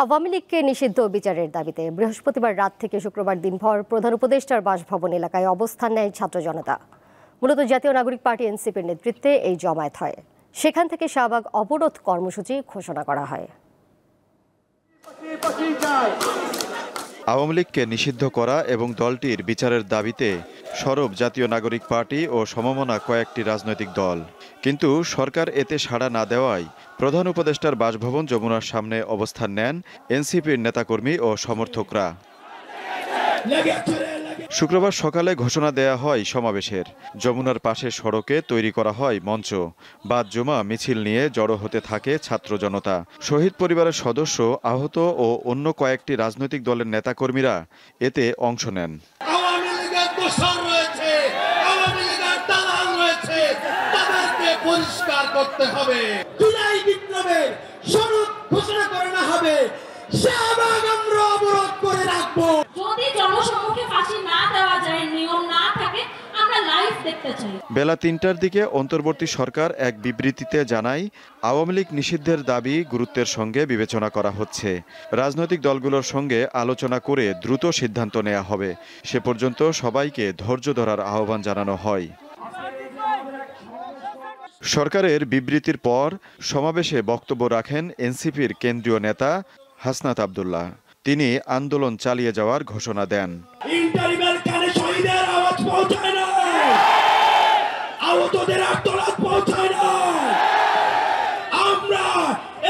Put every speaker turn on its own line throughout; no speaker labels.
আওয়ামী লীগকে নিষিদ্ধ বিচারের দাবিতে বৃহস্পতিবার রাত থেকে শুক্রবার দিনভর প্রধান উপদেষ্টার বাসভবন এলাকায় অবস্থান নেয় ছাত্র জনতা। মূলত জাতীয় নাগরিক পার্টি এনসিপির নেতৃত্বে এই জমায়েত হয়। সেখান থেকে শাহবাগ অবরোধ কর্মসূচি ঘোষণা করা হয়।
আওয়ামী লীগকে নিষিদ্ধ করা এবং দলটির বিচারের দাবিতে সরব জাতীয় নাগরিক পার্টি ও সমমনা কয়েকটি রাজনৈতিক দল। কিন্তু সরকার এতে সাড়া না দেওয়ায় প্রধান উপদেষ্টার বাসভবন যমুনার সামনে অবস্থান নেন এনসিপির নেতাকর্মী ও সমর্থকরা। শুক্রবার সকালে ঘোষণা দেয়া হয় সমাবেশের। যমুনার পাশে সড়কে তৈরি করা হয় মঞ্চ। বাদ জুমা মিছিল নিয়ে জড়ো হতে থাকে ছাত্র জনতা। শহীদ পরিবারের সদস্য, আহত ও অন্য কয়েকটি রাজনৈতিক দলের নেতাকর্মীরা এতে অংশ নেন।
আওয়ামী লীগের দোসর রয়েছে, আওয়ামী লীগের দালাল রয়েছে, তাদেরকে পরিষ্কার করতে হবে। জুলাই বিপ্লবের স্বরূপ ঘোষণা করে না হবে, শাহবাগ আমরা অবরোধ করে রাখবো।
যদি জনসম্মুখে ফাঁসি না দেওয়া যায়, নিয়ম না থাকে, আমরা লাইভ দেখতে চাই।
বেলা ৩টার দিকে অন্তর্বর্তী সরকার এক বিবৃতিতে জানায়, আওয়ামী লীগ নিষিদ্ধের দাবি গুরুত্বের সঙ্গে বিবেচনা করা হচ্ছে। রাজনৈতিক দলগুলোর সঙ্গে আলোচনা করে দ্রুত সিদ্ধান্ত নেওয়া হবে। সে পর্যন্ত সবাইকে ধৈর্য ধরার আহ্বান জানানো হয়। সরকারের বিবৃতির পর সমাবেশে বক্তব্য রাখেন এনসিপির কেন্দ্রীয় নেতা হাসনাত আব্দুল্লাহ। তিনি আন্দোলন চালিয়ে যাওয়ার ঘোষণা দেন।
ইন্টারিমের কানে শহীদের আওয়াজ পৌঁছায় না, আহতদের আর্তনাদ পৌঁছায় না। আমরা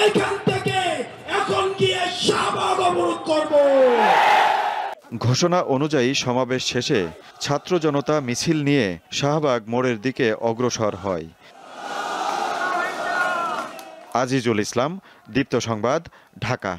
এখান থেকে এখন গিয়ে শাহবাগ অবরোধ করব।
ঘোষণা অনুযায়ী সমাবেশ শেষে ছাত্র জনতা মিছিল নিয়ে শাহবাগ মোড়ের দিকে অগ্রসর হয়। আজিজুল ইসলাম, দীপ্ত সংবাদ, ঢাকা।